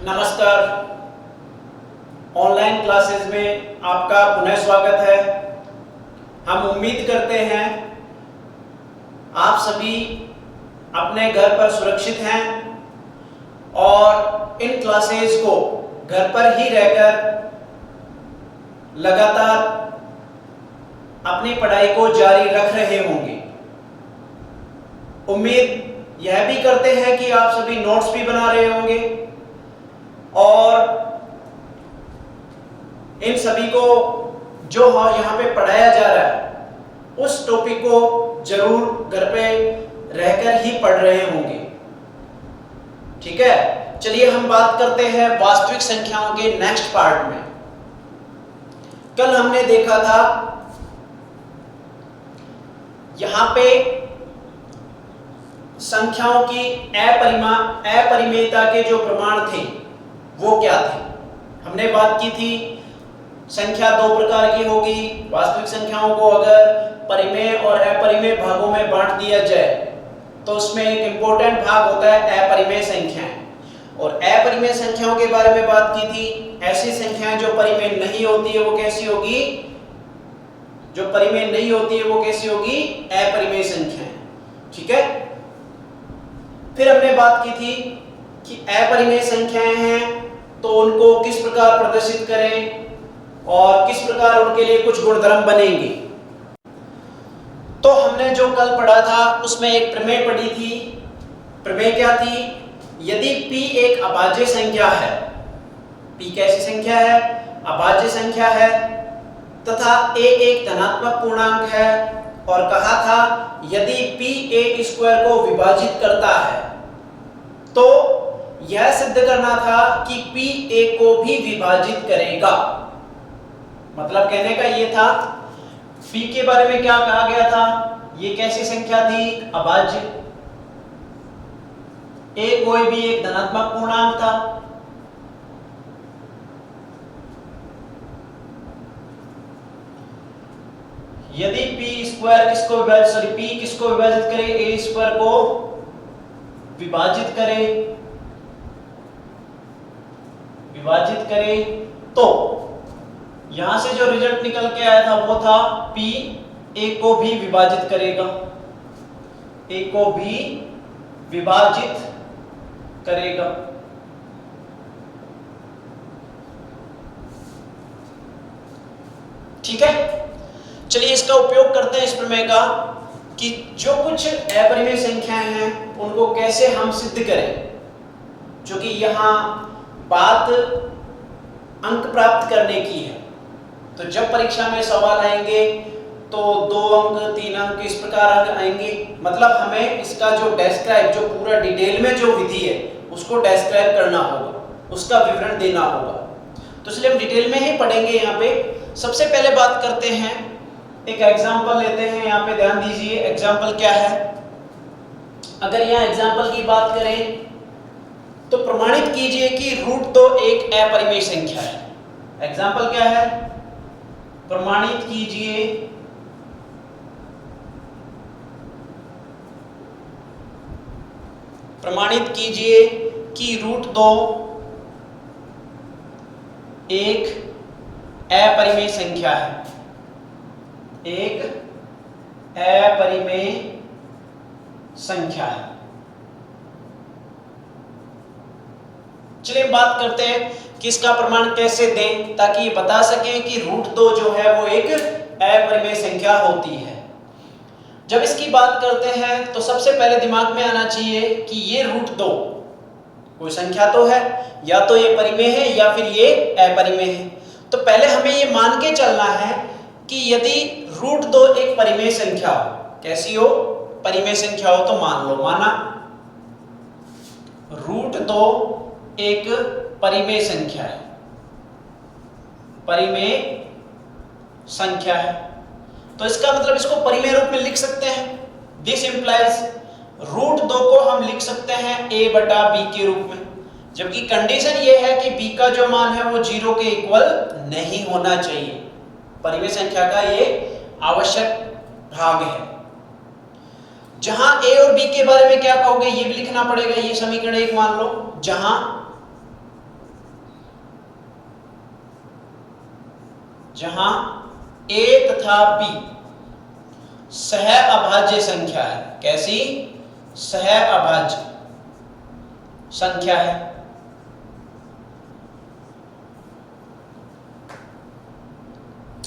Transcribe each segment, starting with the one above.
नमस्कार। Online classes में आपका पुनः स्वागत है। हम उम्मीद करते हैं आप सभी अपने घर पर सुरक्षित हैं और इन क्लासेस को घर पर ही रहकर लगातार अपनी पढ़ाई को जारी रख रहे होंगे। उम्मीद यह भी करते हैं कि आप सभी नोट्स भी बना रहे होंगे और इन सभी को जो यहाँ पे पढ़ाया जा रहा है उस टॉपिक को जरूर घर पे रहकर ही पढ़ रहे होंगे। ठीक है, चलिए हम बात करते हैं वास्तविक संख्याओं के नेक्स्ट पार्ट में। कल हमने देखा था यहाँ पे संख्याओं की अपरिमेयता के जो प्रमाण थे वो क्या थे। हमने बात की थी संख्या दो प्रकार की होगी। वास्तविक संख्याओं को अगर परिमेय और अपरिमेय भागों में बांट दिया जाए तो उसमें एक इंपॉर्टेंट भाग होता है अपरिमेय संख्याएं। और अपरिमेय संख्याओं के बारे में बात की थी, ऐसी संख्याएं जो परिमेय नहीं होती है वो कैसी होगी, जो परिमेय नहीं होती है वो कैसी होगी, अपरिमेय संख्याएं। ठीक है, फिर हमने बात की थी कि अपरिमेय संख्याएं हैं तो उनको किस प्रकार प्रदर्शित करें और किस प्रकार उनके लिए कुछ गुणधर्म बनेंगे। तो हमने जो कल पढ़ा था उसमें एक प्रमेय पढ़ी थी। प्रमेय क्या थी, यदि p एक अभाज्य संख्या है, p कैसी संख्या है, अभाज्य संख्या है, तथा a एक धनात्मक पूर्णांक है, और कहा था यदि p a स्क्वायर को विभाजित करता है तो यह सिद्ध करना था कि p a को भी विभाजित करेगा। मतलब कहने का ये था, p के बारे में क्या कहा गया था, ये कैसी संख्या थी, अभाज्य। a कोई भी एक धनात्मक पूर्णांक था। यदि p स्क्वायर किसको विभाजित p किसको विभाजित करे, a स्क्वायर को विभाजित करे तो यहां से जो रिजल्ट निकल के आया था वो था p a को भी विभाजित करेगा, a को भी विभाजित करेगा। ठीक है, चलिए इसका उपयोग करते हैं इस प्रमेय का कि जो कुछ अपरिमेय संख्याएं हैं उनको कैसे हम सिद्ध करें। जो कि यहाँ बात अंक प्राप्त करने की है, तो जब परीक्षा में सवाल आएंगे तो 2 अंक 3 अंक इस प्रकार अंक आएंगे। मतलब हमें इसका जो डिस्क्राइब, जो पूरा डिटेल में जो विधि है उसको डिस्क्राइब करना होगा, उसका विवरण देना होगा। तो इसलिए हम डिटेल में ही पढ़ेंगे। यहाँ पे सबसे पहले बात करते हैं, एक एग्जाम्पल लेते हैं। यहाँ पे ध्यान दीजिए, एग्जाम्पल क्या है। अगर यहाँ एग्जाम्पल की बात करें तो प्रमाणित कीजिए कि √2 एक अपरिमेय संख्या है। एग्जाम्पल क्या है, प्रमाणित कीजिए कि √2 एक अपरिमेय संख्या है, एक अपरिमेय संख्या है। चलिए बात करते हैं कि इसका प्रमाण कैसे दें ताकि ये बता सकें कि √2 जो है वो एक अपरिमेय संख्या होती है। जब इसकी बात करते हैं तो सबसे पहले दिमाग में आना चाहिए कि ये √2 कोई संख्या तो है, या तो ये परिमेय है या फिर ये अपरिमेय है। तो पहले हमें ये मान के चलना है कि यदि √2 एक परिमेय संख्या हो, कैसी हो, परिमेय संख्या हो, तो मान लो, माना √2 एक परिमेय संख्या है, परिमेय संख्या है। तो इसका मतलब इसको परिमेय रूप में लिख सकते हैं। दिस इंप्लाइज √2 को हम लिख सकते हैं a/b के रूप में, जबकि कंडीशन ये है कि b का जो मान है वो 0 के इक्वल नहीं होना चाहिए। परिमेय संख्या का ये आवश्यक भाग है। जहां a और b के बारे में क्या कहोगे ये भी लिखना पड़ेगा। ये समीकरण एक मान लो जहां जहां a तथा b सह अभाज्य संख्या है। कैसी? सह अभाज्य संख्या है।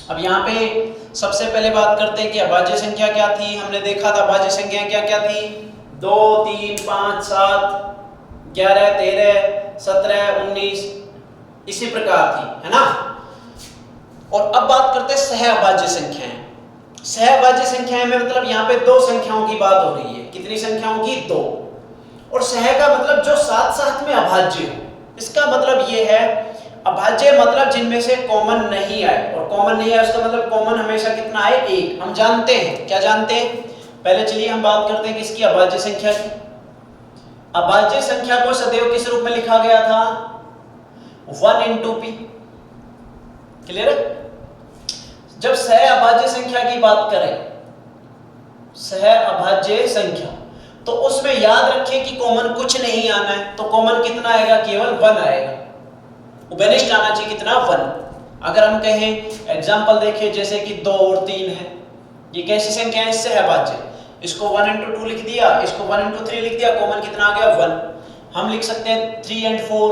अब यहां पे सबसे पहले बात करते हैं कि अभाज्य संख्या क्या थी। हमने देखा था अभाज्य संख्या क्या क्या थी, 2, 3, 5, 7, 11, 13, 17, 19 इसी प्रकार थी, है ना। और अब बात करते हैं सह अभाज्य संख्याएं। सह अभाज्य संख्याएं में मतलब यहाँ पे दो संख्याओं की बात हो रही है। कितनी संख्याओं की? दो। और सह का मतलब जो साथ साथ में अभाज्य हो। इसका मतलब ये है अभाज्य मतलब जिनमें से कॉमन नहीं आए, और कॉमन नहीं आए उसका मतलब कॉमन हमेशा कितना आए? एक। हम जानते हैं, क्या जानते हैं? पहले चलिए हम बात करते हैं किसकी? अभाज्य संख्या की। अभाज्य संख्या को सदैव किस रूप में लिखा गया था? 1 into p। क्लियर है? जब सह अभाज्य संख्या की बात करें, सह अभाज्य संख्या, तो उसमें याद रखिए कि कॉमन कुछ नहीं आना है। तो कॉमन कितना आएगा? केवल 1 आएगा। उभयनिष्ठ आना चाहिए कितना? 1। अगर हम कहें एग्जांपल देखिए, जैसे कि 2 और 3 है, ये कैसी संख्या है? इससे अभाज्य। इसको 1 into 2 लिख दिया, इसको 1 into 3 लिख दिया, कॉमन कितना आ गया? 1। हम लिख सकते हैं 3 and 4।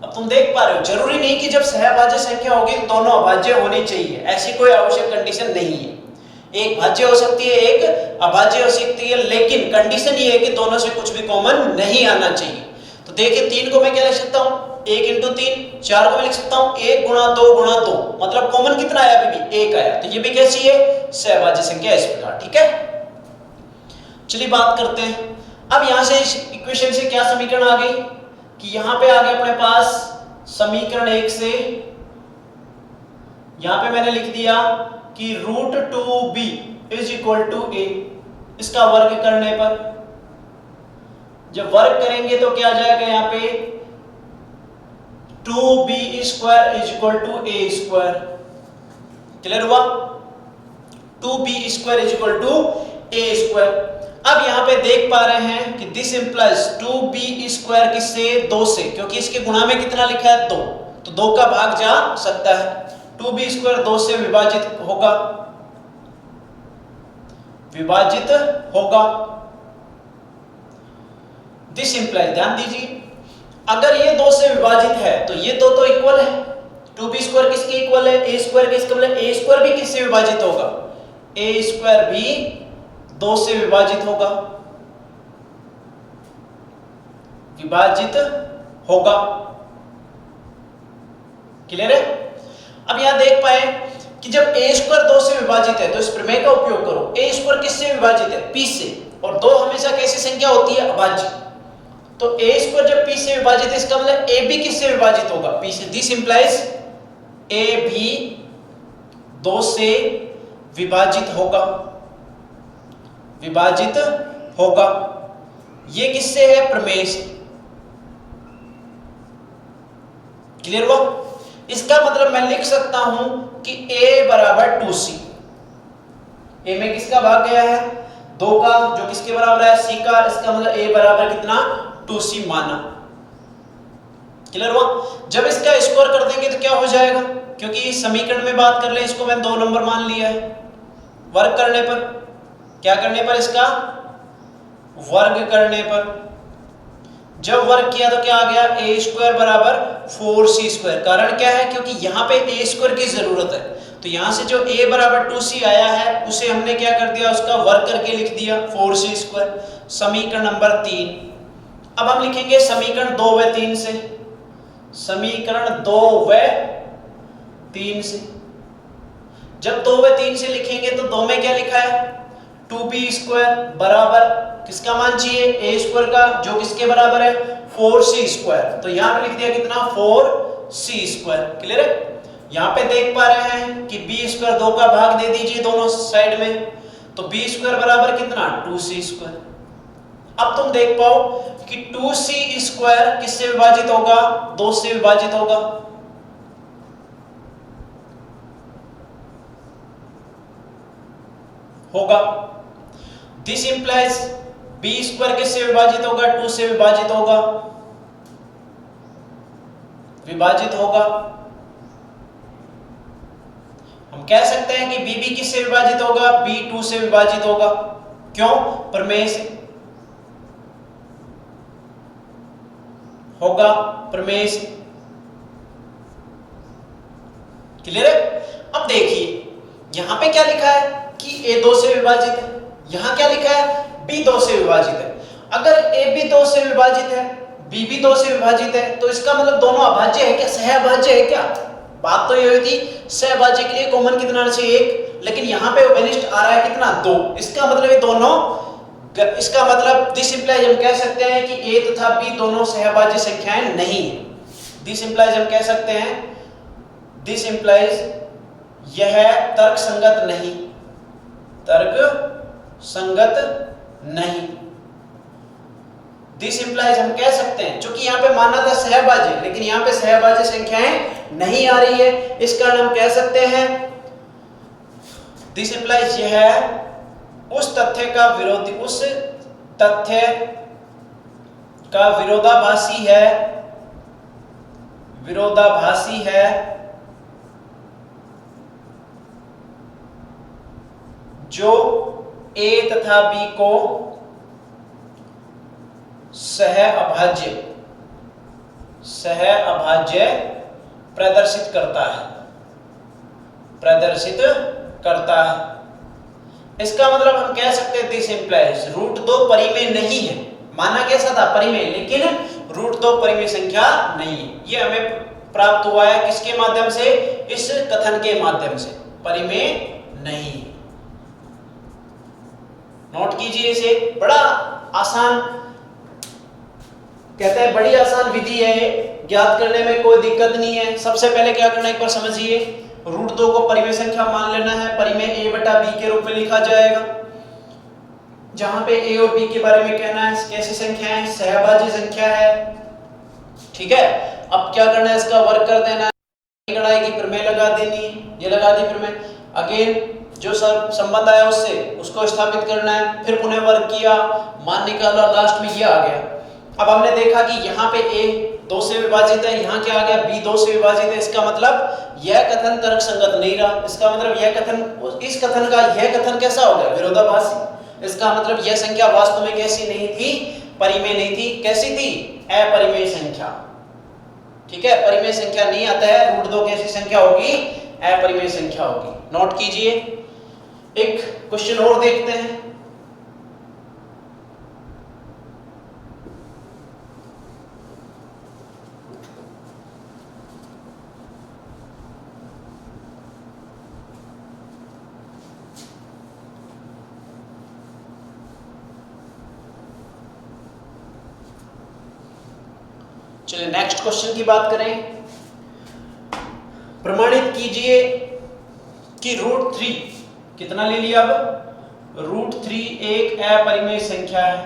अब तुम देख पा रहे हो, जरूरी नहीं कि जब सहअभाज्य संख्या होगी दोनों अभाज्य होनी चाहिए, ऐसी कोई आवश्यक कंडीशन नहीं है। एक भाज्य हो सकती है, एक अभाज्य हो सकती है, लेकिन कंडीशन ये है कि दोनों से कुछ भी कॉमन नहीं आना चाहिए। तो देखिए 3 को मैं क्या लिख सकता हूं? 1 into 3। 4 को मैं लिख सकता हूं 1 गुणा 2 गुणा 2, मतलब कॉमन कितना आया? अभी भी 1 आया। तो ये भी कैसी है? सहअभाज्य संख्या। इस प्रकार, ठीक है। चलिए बात करते हैं अब यहां से इस इक्वेशन से क्या समीकरण आ गई कि यहां पे आ गया अपने पास समीकरण 1 से, यहां पे मैंने लिख दिया कि √2b is equal to a। इसका वर्ग करने पर, जब वर्ग करेंगे तो क्या आ जाएगा? यहां पे 2b square is equal to a square. Clear हुआ? 2b square is equal to a square. अब यहां पे देख पा रहे हैं कि दिस इंप्लाइज 2b स्क्वायर किससे? 2 से, क्योंकि इसके गुणा में कितना लिखा है? 2, तो 2 का भाग जा सकता है। 2b स्क्वायर 2 से विभाजित होगा, विभाजित होगा। दिस इंप्लाइज, ध्यान दीजिए, अगर ये 2 से विभाजित है तो ये 2 तो इक्वल है। 2b स्क्वायर किसके इक्वल है? a स्क्वायर किसके इक्वल है? a स्क्वायर भी किससे विभाजित होगा? a स्क्वायर भी 2 से विभाजित होगा, विभाजित होगा। क्लियर है? अब यहां देख पाए कि जब a स्क्वायर 2 से विभाजित है तो इस प्रमेय का उपयोग करो। a स्क्वायर किससे विभाजित है? p से, और 2 हमेशा कैसी संख्या होती है? अभाज्य। तो a स्क्वायर जब p से विभाजित है, इसका मतलब a भी किससे विभाजित होगा? p से। दिस इंप्लाइज a भी 2 से विभाजित होगा, विभाजित होगा। ये किससे है? प्रमेय से। क्लियर हुआ? इसका मतलब मैं लिख सकता हूं कि a बराबर 2c। a में किसका भाग गया है? 2 का, जो किसके बराबर है? c का। इसका मतलब a बराबर कितना? 2c माना। क्लियर हुआ? जब इसका स्क्वायर कर देंगे तो क्या हो जाएगा? क्योंकि इस समीकरण में बात कर ले, इसको मैं 2 नंबर मान लिया है। वर्ग करने पर, क्या करने पर? इसका वर्ग करने पर, जब वर्ग किया तो क्या आ गया? a स्क्वायर बराबर 4c स्क्वायर। कारण क्या है? क्योंकि यहां पे a स्क्वायर की जरूरत है, तो यहां से जो a बराबर 2c आया है उसे हमने क्या कर दिया? उसका वर्ग करके लिख दिया 4c स्क्वायर। समीकरण नंबर 3। अब हम लिखेंगे समीकरण 2 व 3 से, समीकरण 2 व 3 से। जब 2 व 3 से लिखेंगे तो 2 में क्या लिखा है? 2b स्क्वायर बराबर किसका मान चाहिए? a स्क्वायर का, जो किसके बराबर है? 4c square. तो यहां पे लिख दिया कितना? 4c square. क्लियर है? यहां पे देख पा रहे हैं कि b स्क्वायर 2 का भाग दे दीजिए दोनों साइड में, तो b स्क्वायर बराबर कितना? 2c square. अब तुम देख पाओ कि 2c स्क्वायर किससे विभाजित होगा? 2 से विभाजित होगा। होगा। दिस इंप्लाइज b स्क्वायर किससे विभाजित होगा? 2 से विभाजित होगा, विभाजित होगा। हम कह सकते हैं कि BB किससे विभाजित होगा, B 2 से विभाजित होगा। क्यों? प्रमेय से होगा, प्रमेय से। क्लियर है? अब देखिए यहां पे क्या लिखा है कि A 2 से विभाजित है, यहां क्या लिखा है B 2 से विभाजित है। अगर AB 2 से विभाजित है, BB 2 से विभाजित है, तो इसका मतलब दोनों अभाज्य है क्या, सहअभाज्य है क्या? बात तो ये हुई थी सहअभाज्य के लिए कॉमन कितना आना चाहिए, 1, लेकिन यहां पे ओबेलिस्ट आ रहा है कितना, 2। इसका मतलब ये दोनों, इसका मतलब दिस इंप्लाइज हम कह सकते हैं कि A तथा B दोनों सहअभाज्य संख्याएं नहीं है। दिस इंप्लाइज हम कह सकते हैं, दिस इंप्लाइज यह तर्क संगत नहीं, तर्क संगत नहीं। दिस इंप्लाइज हम कह सकते हैं, क्योंकि यहाँ पे माना था सहअभाज्य, लेकिन यहाँ पे सहअभाज्य संख्याएं नहीं आ रही है, इस कारण हम कह सकते हैं दिस इंप्लाइज यह उस तथ्य का विरोधी, उस तथ्य का विरोधाभासी है, विरोधाभासी है जो A तथा B को सहअभाज्य प्रदर्शित करता है, प्रदर्शित करता है। इसका मतलब हम कह सकते हैं दिस इंप्लाइज √2 परिमेय नहीं है। माना कैसा था, परिमेय, लेकिन √2 परिमेय संख्या नहीं है। ये हमें प्राप्त हुआ है किसके माध्यम से, इस कथन के माध्यम से, परिमेय नहीं। नोट कीजिए इसे, बड़ा आसान, कहते हैं बड़ी आसान विधि है, ज्ञात करने में कोई दिक्कत नहीं है। सबसे पहले क्या करना है एक बार समझिए, √2 को परिमेय संख्या मान लेना है, परिमेय A बटा B के रूप में लिखा जाएगा, जहां पे A और B के बारे में कहना है कैसी संख्या है, सहअभाज्य संख्या है। ठीक है, अब क्या करना है, इसका वर्ग कर देना है, कड़ाई की प्रमेय लगा देनी है, ये लगा दी प्रमेय। अगेन जो संबंध आया उससे उसको स्थापित करना है, फिर पुनः वर्ग किया, मान निकाला, लास्ट में ये आ गया। अब हमने देखा कि यहाँ पे A 2 से विभाजित है, यहाँ क्या आ गया B 2 से विभाजित है। इसका मतलब यह कथन तर्क संगत नहीं रहा। इसका मतलब यह कथन, इस कथन का यह कथन कैसा हो गया, विरोधाभासी। इसका मतलब यह संख्या वास्तव में कैसी नहीं थी, परिमेय नहीं थी। कैसी थी, अपरिमेय संख्या। ठीक है, परिमेय संख्या नहीं आता है, √2 कैसी संख्या होगी, अपरिमेय संख्या होगी। नोट कीजिए, एक क्वेश्चन और देखते हैं। चलिए नेक्स्ट क्वेश्चन की बात करें। प्रमाणित कीजिए कि √3 कितना ले लिया, अब √3 एक अपरिमेय संख्या है।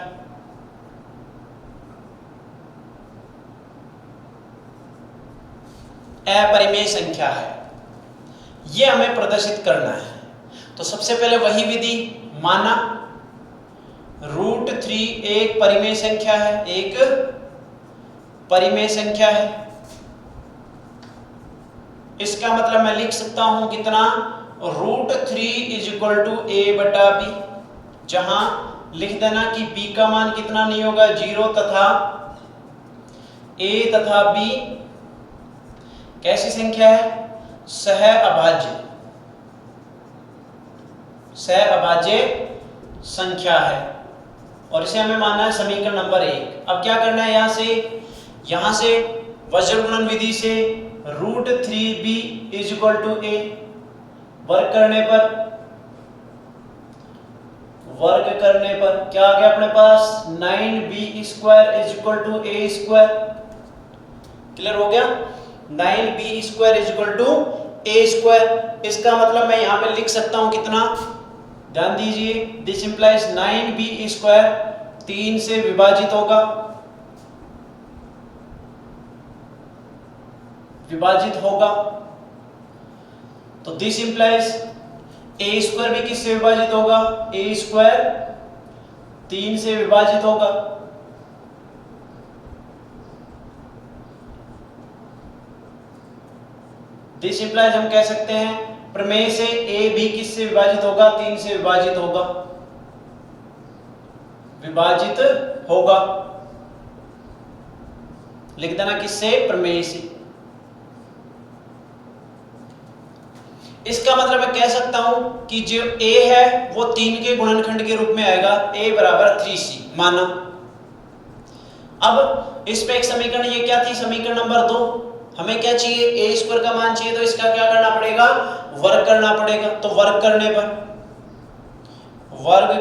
अपरिमेय संख्या है, यह हमें प्रदर्शित करना है। तो सबसे पहले वही विधि, माना √3 एक परिमेय संख्या है, एक परिमेय संख्या है। इसका मतलब मैं लिख सकता हूं कितना, √3 = A बटा B, जहां लिख देना कि B का मान कितना नहीं होगा, 0, तथा A तथा B कैसी संख्या है, सहअभाज्य संख्या है, और इसे हमें मानना है समीकरण नंबर 1। अब क्या करना है, यहां से वज्र गुणन विधि से √3b = A, वर्ग करने पर क्या आ गया अपने पास, 9b² = A²। क्लियर हो गया, 9b² = A²। इसका मतलब मैं यहां पे लिख सकता हूं कितना, ध्यान दीजिए, दिस इंप्लाइज 9b² 3 से विभाजित होगा, तो दिस इंप्लाइज A² भी किससे विभाजित होगा, A² 3 से विभाजित होगा। दिस इंप्लाइज हम कह सकते हैं प्रमेय से ए बी किससे विभाजित होगा? 3 से विभाजित होगा, विभाजित होगा। लिख देना किससे? प्रमेय से। इसका मतलब मैं कह सकता हूं कि जो a है वो 3 के गुणनखंड के रूप में आएगा, a बराबर 3c माना। अब इस पे एक समीकरण, ये क्या थी? समीकरण नंबर 2। हमें क्या चाहिए? a स्क्वायर का मान चाहिए, तो इसका क्या करना पड़ेगा? वर्ग करना पड़ेगा। तो वर्ग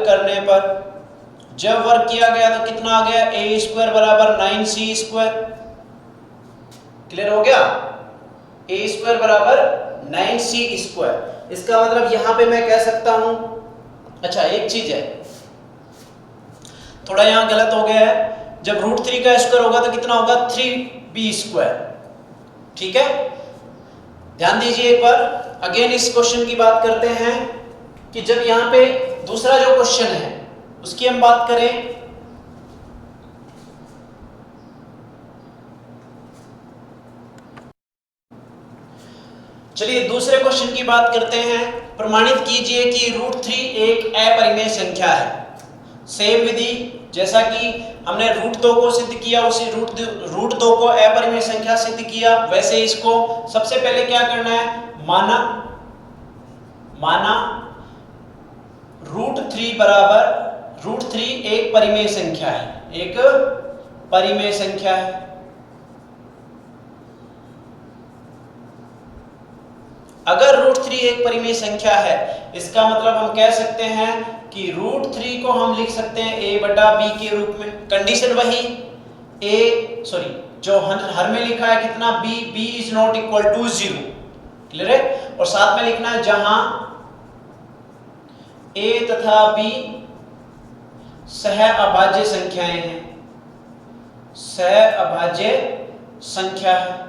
करने पर जब वर्ग किया गया तो कितना आ गया? a स्क्वायर बराबर 9c स्क्वायर। क्लियर हो गया? a स्क्वायर बराबर 9c स्क्वायर। इसका मतलब यहां पे मैं कह सकता हूं, अच्छा एक चीज है, थोड़ा यहां गलत हो गया है। जब √3 का स्क्वायर होगा तो कितना होगा? 3b square. ठीक है, ध्यान दीजिए एक बार। अगेन इस क्वेश्चन की बात करते हैं कि जब यहां पे दूसरा जो क्वेश्चन है उसकी हम बात करें, चलिए दूसरे क्वेश्चन की बात करते हैं। प्रमाणित कीजिए कि √3 एक अपरिमेय संख्या है। सेम विधि जैसा कि हमने √2 को सिद्ध किया, उसी √2 को अपरिमेय संख्या सिद्ध किया, वैसे इसको सबसे पहले क्या करना है? माना √3 एक परिमेय संख्या है, एक परिमेय संख्या है। अगर √3 एक परिमेय संख्या है, इसका मतलब हम कह सकते हैं कि √3 को हम लिख सकते हैं a बटा b के रूप में। कंडीशन वही जो हर में लिखा है कितना? b is not equal to 0। Clear है? और साथ में लिखना है जहां a तथा b सह अभाज्य संख्याएं हैं, सह अभाज्य संख्या है।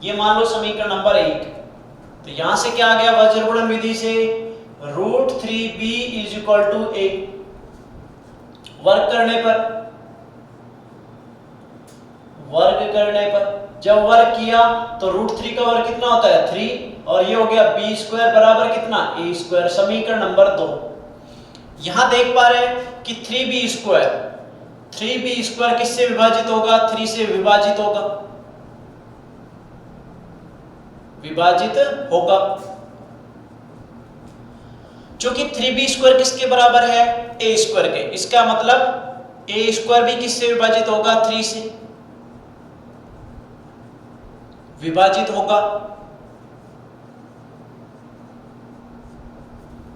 ये मान लो समीकरण नंबर 1। तो यहां से क्या आ गया? वज्रगुणन विधि से √3b इज इक्वल टू 1। वर्ग करने पर जब वर्ग किया तो √3 का वर्ग कितना होता है? 3, और ये हो गया b स्क्वायर बराबर कितना? a square. समीकरण नंबर 2। यहां देख पा रहे हैं कि 3b स्क्वायर किससे विभाजित होगा? 3 से विभाजित होगा। क्योंकि 3b स्क्वायर किसके बराबर है? a स्क्वायर के। इसका मतलब a स्क्वायर भी किससे विभाजित होगा? 3 से विभाजित होगा।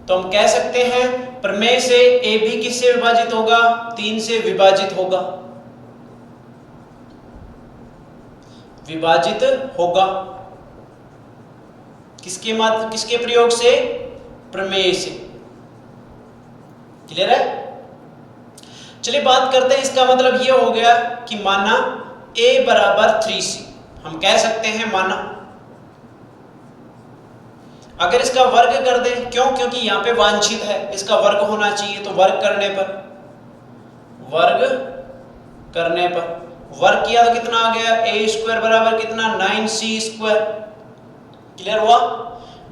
तो हम कह सकते हैं प्रमेय से a भी किससे विभाजित होगा? 3 से विभाजित होगा। किसके प्रयोग से? प्रमेय से। क्लियर है? चलिए बात करते हैं। इसका मतलब यह हो गया कि माना a बराबर 3c, हम कह सकते हैं माना। अगर इसका वर्ग कर दें, क्योंकि यहां पे वांछित है, इसका वर्ग होना चाहिए, तो वर्ग करने पर वर्ग किया तो कितना आ गया? a स्क्वायर बराबर कितना? 9c square. क्लियर हुआ?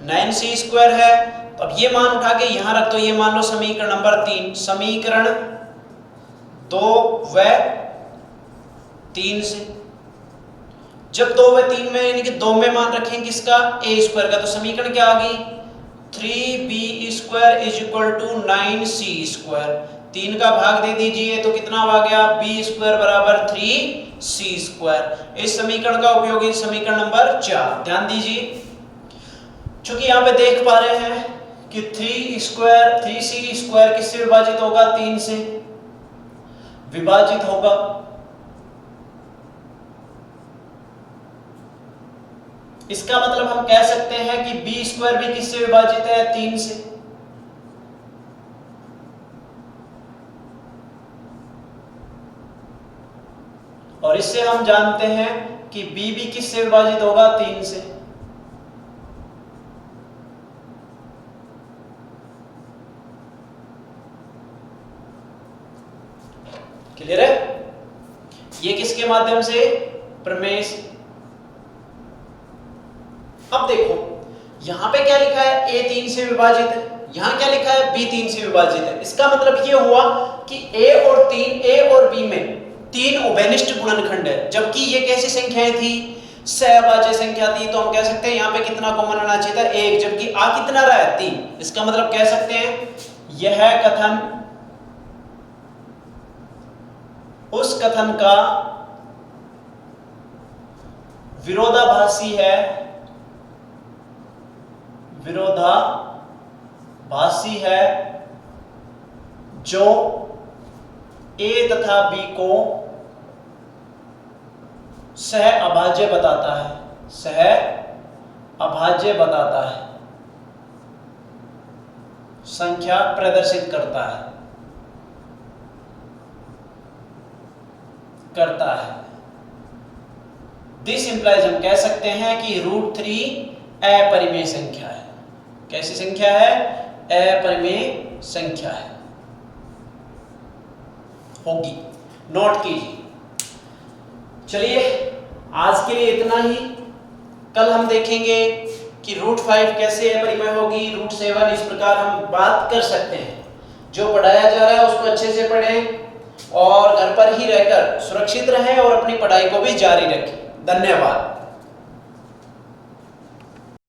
9c स्क्वायर है। तो अब ये मान उठा के यहां रख दो। ये मान लो समीकरण नंबर 3। समीकरण 2 व 3 से, जब 2 व 3 में यानी कि 2 में मान रखें किसका? a स्क्वायर का, तो समीकरण क्या आ गई? 3b square is equal to 9c square. 3 का भाग दे दीजिए तो कितना आ गया? b स्क्वायर बराबर 3c स्क्वायर। इस समीकरण का उपयोग इस समीकरण नंबर 4। ध्यान दीजिए, चूंकि यहां पे देख पा रहे हैं कि 3c स्क्वायर किससे विभाजित होगा? 3 से विभाजित होगा। इसका मतलब हम कह सकते हैं कि b स्क्वायर भी किससे विभाजित है? 3 से। और इससे हम जानते हैं कि b भी किससे विभाजित होगा? 3 से। क्लियर है? ये किसके माध्यम से? प्रमेय से। अब देखो यहां पे क्या लिखा है, a 3 से विभाजित है, यहां क्या लिखा है, b 3 से विभाजित है। इसका मतलब ये हुआ कि a और b में 3 उभयनिष्ठ गुणनखंड है, जबकि ये कैसी संख्याएं थी, सहअभाज्य संख्या थी। तो हम कह सकते हैं यहाँ पे कितना कॉमन आना चाहिए था, 1, जबकि आ कितना रहा है, 3। इसका मतलब कह सकते हैं यह कथन उस कथन का विरोधाभासी है, विरोधाभासी है, जो a तथा b को सह अभाज्य बताता है, सह अभाज्य बताता है, संख्या प्रदर्शित करता है। दिस इंप्लाइज, हम कह सकते हैं कि √3 अपरिमेय संख्या है। कैसी संख्या है, अपरिमेय संख्या है, होगी, नोट कीजिए। चलिए आज के लिए इतना ही। कल हम देखेंगे कि √5 कैसे अपरिमेय होगी, √7, इस प्रकार हम बात कर सकते हैं। जो पढ़ाया जा रहा है उसको अच्छे से पढ़ें और घर पर ही रहकर सुरक्षित रहें और अपनी पढ़ाई को भी जारी रखें। धन्यवाद।